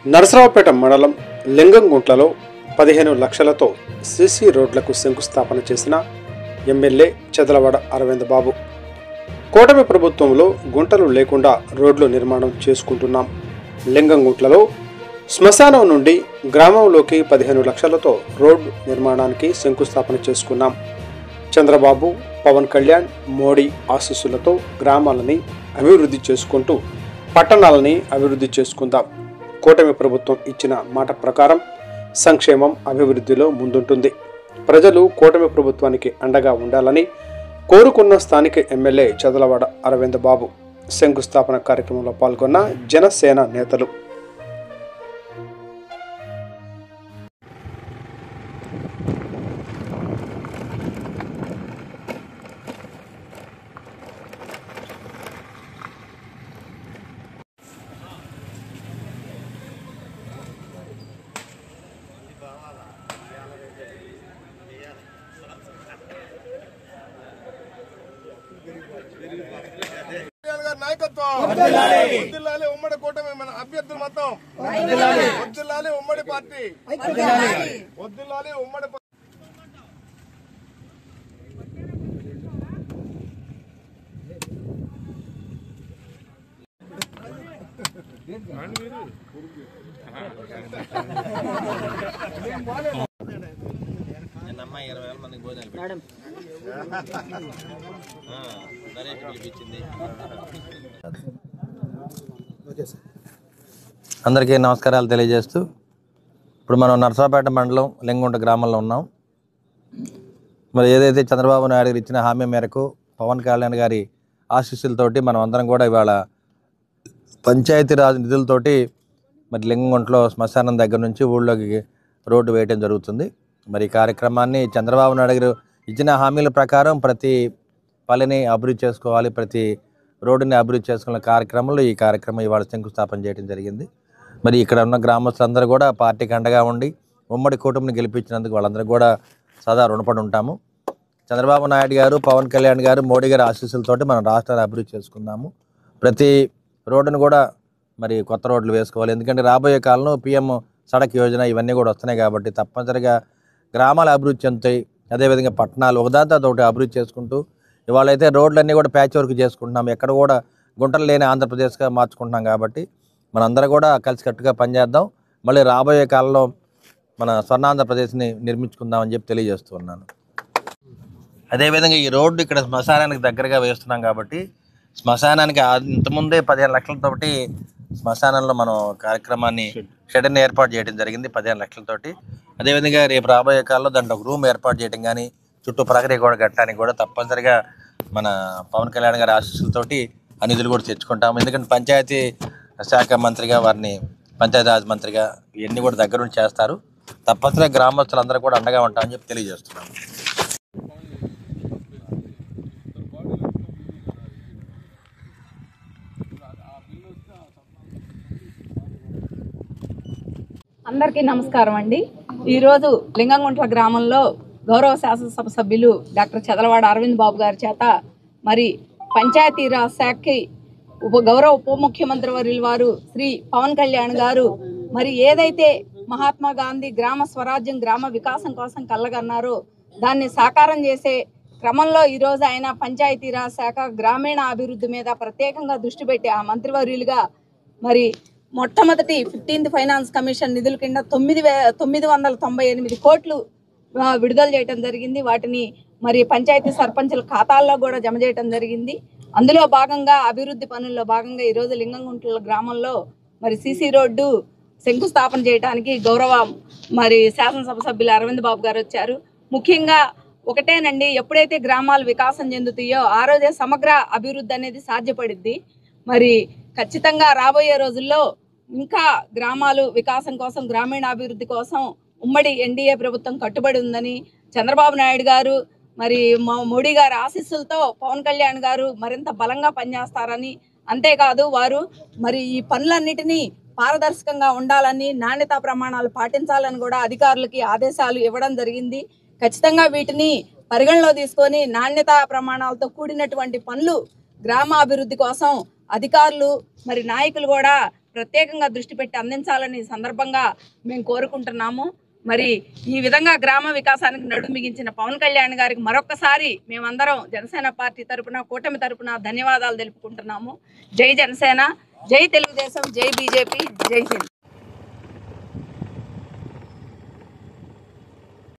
నరసరావుపేట మండలం లింగంగుంట్లలో 15 లక్షలతో సిసి రోడ్లకు శంకుస్థాపన చేసిన ఎమ్మెల్యే చదలవాడ అరవింద్ బాబు. కూటమి ప్రభుత్వంలో గుంటలు లేకుండా రోడ్లు నిర్మాణం చేసుకుంటున్నాం. లింగంగుంట్లలో శ్మశానం నుండి గ్రామంలోకి 15 లక్షలతో రోడ్డు నిర్మాణానికి శంకుస్థాపన చేసుకున్నాం. చంద్రబాబు, పవన్ కళ్యాణ్, మోడీ ఆశీస్సులతో గ్రామాలని అభివృద్ధి చేసుకుంటూ పట్టణాలని అభివృద్ధి చేసుకుందాం. కూటమి ప్రభుత్వం ఇచ్చిన మాట ప్రకారం సంక్షేమం, అభివృద్ధిలో ముందుంటుంది. ప్రజలు కూటమి ప్రభుత్వానికి అండగా ఉండాలని కోరుకున్న స్థానిక ఎమ్మెల్యే చదలవాడ అరవింద్ బాబు. శంకుస్థాపన కార్యక్రమంలో పాల్గొన్న జనసేన నేతలు. నాయకత్వం ఉమ్మడి కూటమి మన అభ్యర్థులు మొత్తం వద్దులాలి ఉమ్మడి పార్టీ వద్దులాలి ఉమ్మడి అమ్మాయి 20,000 మందికి భోజనాలు పిలిపించింది. అందరికీ నమస్కారాలు తెలియజేస్తూ ఇప్పుడు మనం నరసరావుపేట మండలం లింగగుంట గ్రామంలో ఉన్నాం. మరి ఏదైతే చంద్రబాబు నాయుడు గారు ఇచ్చిన హామీ మేరకు పవన్ కళ్యాణ్ గారి ఆశీస్సులతోటి మనం అందరం కూడా ఇవాళ పంచాయతీరాజ్ నిధులతోటి మరి లింగగుంటలో శ్మశానం దగ్గర నుంచి ఊళ్ళోకి రోడ్డు వేయడం జరుగుతుంది. మరి ఈ కార్యక్రమాన్ని చంద్రబాబు నాయుడు గారు ఇచ్చిన హామీల ప్రకారం ప్రతి పల్లెని అభివృద్ధి చేసుకోవాలి, ప్రతి రోడ్డుని అభివృద్ధి చేసుకునే కార్యక్రమంలో ఈ కార్యక్రమం ఇవాళ శంకుస్థాపన చేయడం జరిగింది. మరి ఇక్కడ ఉన్న గ్రామస్తులందరూ కూడా పార్టీకి అండగా ఉండి ఉమ్మడి కూటమిని గెలిపించినందుకు వాళ్ళందరూ కూడా సదా రుణపడి ఉంటాము. చంద్రబాబు నాయుడు గారు, పవన్ కళ్యాణ్ గారు, మోడీ గారి ఆశీస్సులతోటి మన రాష్ట్రాన్ని అభివృద్ధి చేసుకుందాము. ప్రతి రోడ్డును కూడా మరి కొత్త రోడ్లు వేసుకోవాలి. ఎందుకంటే రాబోయే కాలంలో PM సడక్ యోజన ఇవన్నీ కూడా వస్తున్నాయి కాబట్టి తప్పనిసరిగా గ్రామాల అభివృద్ధి చెందుతాయి. అదేవిధంగా పట్టణాలు ఒకదాంతో ఒకటి అభివృద్ధి చేసుకుంటూ ఇవాళైతే రోడ్లన్నీ కూడా ప్యాచ్ వర్క్ చేసుకుంటున్నాం. ఎక్కడ కూడా గుంటలు లేని ఆంధ్రప్రదేశ్గా మార్చుకుంటున్నాం కాబట్టి మనందరం కూడా కలిసికట్టుగా పనిచేద్దాం. మళ్ళీ రాబోయే కాలంలో మన స్వర్ణాంధ్రప్రదేశ్ని నిర్మించుకుందామని చెప్పి తెలియజేస్తున్నాను. అదేవిధంగా ఈ రోడ్డు ఇక్కడ శ్మశానానికి దగ్గరగా వేస్తున్నాం కాబట్టి శ్మశానానికి ఇంతకుముందే 15 లక్షలతోటి శ్మశానంలో మనం కార్యక్రమాన్ని షెడ్ని ఏర్పాటు చేయడం జరిగింది 15 లక్షలతోటి. అదేవిధంగా రేపు రాబోయే కాలంలో దాంట్లో ఒక రూమ్ ఏర్పాటు చేయడం కానీ చుట్టూ ప్రహరీ కూడా కట్టడానికి కూడా తప్పనిసరిగా మన పవన్ కళ్యాణ్ గారి ఆశీస్సులతోటి ఆ నిధులు కూడా తెచ్చుకుంటాము. ఎందుకంటే పంచాయతీ శాఖ మంత్రిగా వారిని పంచాయతీరాజ్ మంత్రిగా ఇవన్నీ కూడా దగ్గర నుంచి చేస్తారు. తప్పనిసరిగా గ్రామస్తులందరూ కూడా అండగా ఉంటామని చెప్పి తెలియజేస్తున్నాము. అందరికీ నమస్కారం అండి. ఈరోజు లింగంగుంట్ల గ్రామంలో గౌరవ శాసనసభ సభ్యులు డాక్టర్ చదలవాడ అరవింద్ బాబు గారి చేత మరి పంచాయతీరాజ్ శాఖకి గౌరవ ఉప ముఖ్యమంత్రి వర్యుల వారు శ్రీ పవన్ కళ్యాణ్ గారు మరి ఏదైతే మహాత్మా గాంధీ గ్రామ స్వరాజ్యం, గ్రామ వికాసం కోసం కలగన్నారో దాన్ని సాకారం చేసే క్రమంలో ఈరోజు ఆయన పంచాయతీరాజ్ శాఖ గ్రామీణ అభివృద్ధి మీద ప్రత్యేకంగా దృష్టి పెట్టి ఆ మంత్రివర్యులుగా మరి మొట్టమొదటి 15th ఫైనాన్స్ కమిషన్ నిధుల కింద 998 కోట్లు విడుదల చేయడం జరిగింది. వాటిని మరి పంచాయతీ సర్పంచుల ఖాతాల్లో కూడా జమ చేయడం జరిగింది. అందులో భాగంగా అభివృద్ధి పనుల్లో భాగంగా ఈరోజు లింగంగుంట్ల గ్రామంలో మరి సిసి రోడ్డు శంకుస్థాపన చేయడానికి గౌరవ మరి శాసనసభ సభ్యులు అరవింద్ బాబు గారు వచ్చారు. ముఖ్యంగా ఒకటేనండి, ఎప్పుడైతే గ్రామాలు వికాసం చెందుతాయో ఆ రోజే సమగ్ర అభివృద్ధి అనేది సాధ్యపడిద్ది. మరి ఖచ్చితంగా రాబోయే రోజుల్లో ఇంకా గ్రామాలు వికాసం కోసం, గ్రామీణాభివృద్ధి కోసం ఉమ్మడి NDA ప్రభుత్వం కట్టుబడి ఉందని, చంద్రబాబు నాయుడు గారు మరి మోడీ గారి ఆశీస్సులతో పవన్ కళ్యాణ్ గారు మరింత బలంగా పనిచేస్తారని, అంతేకాదు వారు మరి ఈ పనులన్నిటినీ పారదర్శకంగా ఉండాలని, నాణ్యతా ప్రమాణాలు పాటించాలని కూడా అధికారులకి ఆదేశాలు ఇవ్వడం జరిగింది. ఖచ్చితంగా వీటిని పరిగణలో తీసుకొని నాణ్యతా ప్రమాణాలతో కూడినటువంటి పనులు గ్రామాభివృద్ధి కోసం అధికారులు మరి నాయకులు కూడా ప్రత్యేకంగా దృష్టి పెట్టి అందించాలని సందర్భంగా మేము కోరుకుంటున్నాము. మరి ఈ విధంగా గ్రామ వికాసానికి నడుం బిగించిన పవన్ కళ్యాణ్ గారికి మరొకసారి మేమందరం జనసేన పార్టీ తరపున, కూటమి తరపున ధన్యవాదాలు తెలుపుకుంటున్నాము. జై జనసేన, జై తెలుగుదేశం, జై బీజేపీ, జై హింద్.